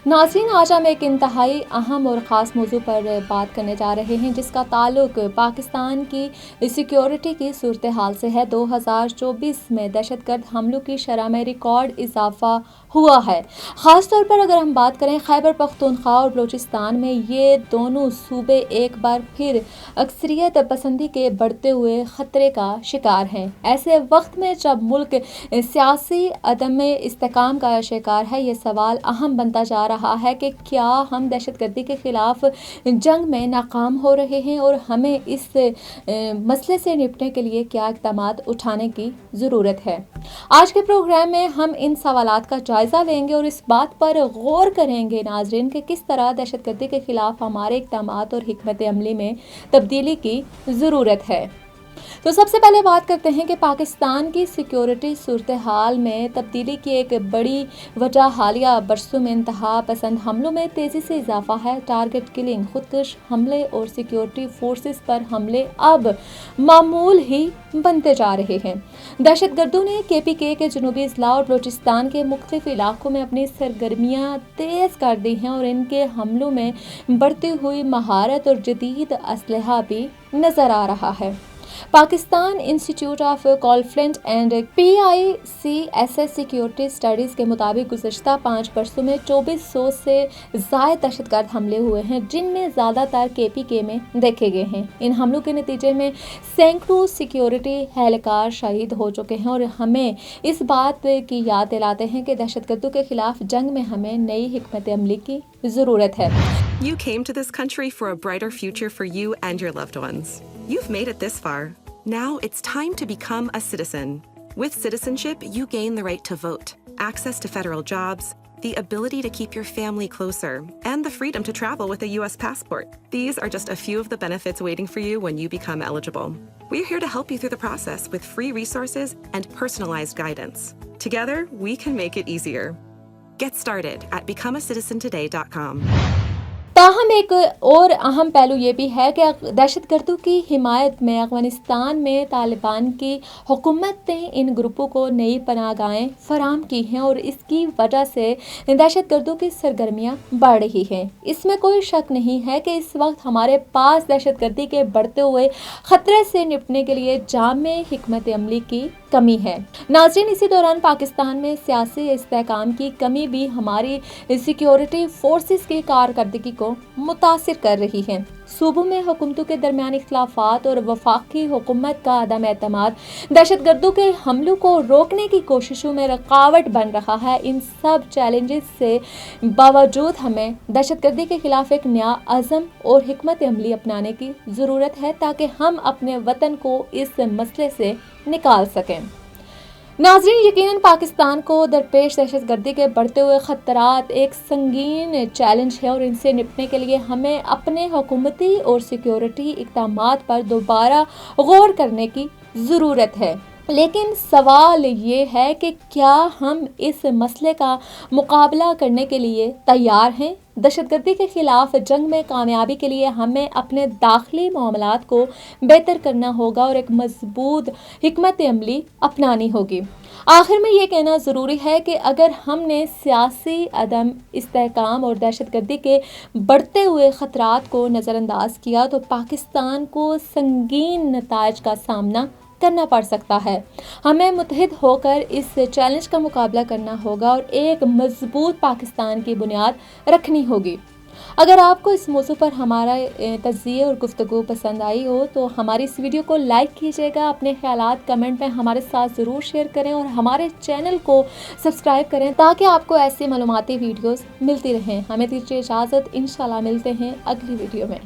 नाज़रीन, आज हम एक इंतहाई अहम और ख़ास मौजू पर बात करने जा रहे हैं, जिसका ताल्लुक पाकिस्तान की सिक्योरिटी की सूरत हाल से है। 2024 में दहशतगर्द हमलों की शरह में रिकॉर्ड इजाफा हुआ है। ख़ास तौर पर अगर हम बात करें खैबर पख्तूनख्वा और बलूचिस्तान में, ये दोनों सूबे एक बार फिर अक्सरियत पसंदी के बढ़ते हुए ख़तरे का शिकार हैं। ऐसे वक्त में जब मुल्क सियासी अदम इस्तेकाम का शिकार है, ये सवाल अहम बनता जा रहा है कि क्या हम दहशतगर्दी के खिलाफ जंग में नाकाम हो रहे हैं और हमें इस मसले से निपटने के लिए क्या इक़दामात उठाने की ज़रूरत है। आज के प्रोग्राम में हम इन सवालात का जायज़ा लेंगे और इस बात पर गौर करेंगे नाज़रीन कि किस तरह दहशतगर्दी के खिलाफ हमारे इक़दामात और हिकमत अमली में तब्दीली की ज़रूरत है। तो सबसे पहले बात करते हैं कि पाकिस्तान की सिक्योरिटी सूरत हाल में तब्दीली की एक बड़ी वजह हालिया बरसों में इंतहा पसंद हमलों में तेज़ी से इजाफा है। टारगेट किलिंग, खुदकुश हमले और सिक्योरिटी फोर्सेस पर हमले अब मामूल ही बनते जा रहे हैं। दहशतगर्दों ने KPK के जनूबी अजला और बलूचिस्तान के मुख्तलिफ इलाकों में अपनी सरगर्मियाँ तेज़ कर दी हैं और इनके हमलों में बढ़ती हुई महारत और जदीद असलहा भी नज़र आ रहा है। Pakistan institute of conflict and PICSS security studies के मुताबिक गुज़श्ता 5 बरसों में 2400 से ज़ायद दहशतगर्द हमले हुए हैं, जिनमें ज़्यादातर KPK में देखे गए हैं। इन हमलों के नतीजे में सैकड़ों सिक्योरिटी एहलकार शहीद हो चुके हैं और हमें इस बात की याद दिलाते हैं कि दहशतगर्दों के खिलाफ जंग में हमें नई हिकमत अमली की ज़रूरत है। You came to this country for a brighter future for you and your loved ones. You've made it this far. Now it's time to become a citizen. With citizenship, you gain the right to vote, access to federal jobs, the ability to keep your family closer, and the freedom to travel with a U.S. passport. These are just a few of the benefits waiting for you when you become eligible. We're here to help you through the process with free resources and personalized guidance. Together, we can make it easier. Get started at becomeacitizentoday.com. ताहम एक और अहम पहलू ये भी है कि दहशतगर्दों की हिमायत में अफगानिस्तान में तालिबान की हुकूमत ने इन ग्रुपों को नई पनाहगाहें फराहम की हैं और इसकी वजह से दहशतगर्दों की सरगर्मियाँ बढ़ रही हैं। इसमें कोई शक नहीं है कि इस वक्त हमारे पास दहशतगर्दी के बढ़ते हुए ख़तरे से निपटने के लिए जामे हिकमत अमली की कमी है। नाज़रीन, इसी दौरान पाकिस्तान में सियासी इस्तेहकाम की कमी भी हमारी सिक्योरिटी फोर्सेस की कारकर्दगी को मुतासिर कर रही है। सूबों में हुकूमतों के दरमियान इख्तिलाफात और वफाकी हुकूमत का अदम एतमाद दहशतगर्दों के हमलों को रोकने की कोशिशों में रुकावट बन रहा है। इन सब चैलेंजेस से बावजूद हमें दहशतगर्दी के खिलाफ एक नया अज़म और हिकमत अमली अपनाने की ज़रूरत है, ताकि हम अपने वतन को इस मसले से निकाल सकें। नाज़रीन, यकीनन पाकिस्तान को दरपेश दहशतगर्दी के बढ़ते हुए ख़तरात एक संगीन चैलेंज है और इनसे निपटने के लिए हमें अपने हुकूमती और सिक्योरिटी इक़दामात पर दोबारा गौर करने की ज़रूरत है। लेकिन सवाल ये है कि क्या हम इस मसले का मुकाबला करने के लिए तैयार हैं? दहशतगर्दी के खिलाफ जंग में कामयाबी के लिए हमें अपने दाखिली मामलात को बेहतर करना होगा और एक मजबूत हिकमत अमली अपनानी होगी। आखिर में ये कहना ज़रूरी है कि अगर हमने सियासी अदम इस्तेहकाम और दहशतगर्दी के बढ़ते हुए ख़तरात को नज़रअंदाज किया तो पाकिस्तान को संगीन नताइज का सामना करना पड़ सकता है। हमें मुत्तहिद होकर इस चैलेंज का मुकाबला करना होगा और एक मजबूत पाकिस्तान की बुनियाद रखनी होगी। अगर आपको इस मौजू पर हमारा तज़किया और गुफ्तगू पसंद आई हो तो हमारी इस वीडियो को लाइक कीजिएगा, अपने ख्यालात कमेंट में हमारे साथ ज़रूर शेयर करें और हमारे चैनल को सब्सक्राइब करें ताकि आपको ऐसी मालूमाती वीडियोस मिलती रहें। हमें दीजिए इजाज़त, इंशाल्लाह मिलते हैं अगली वीडियो में।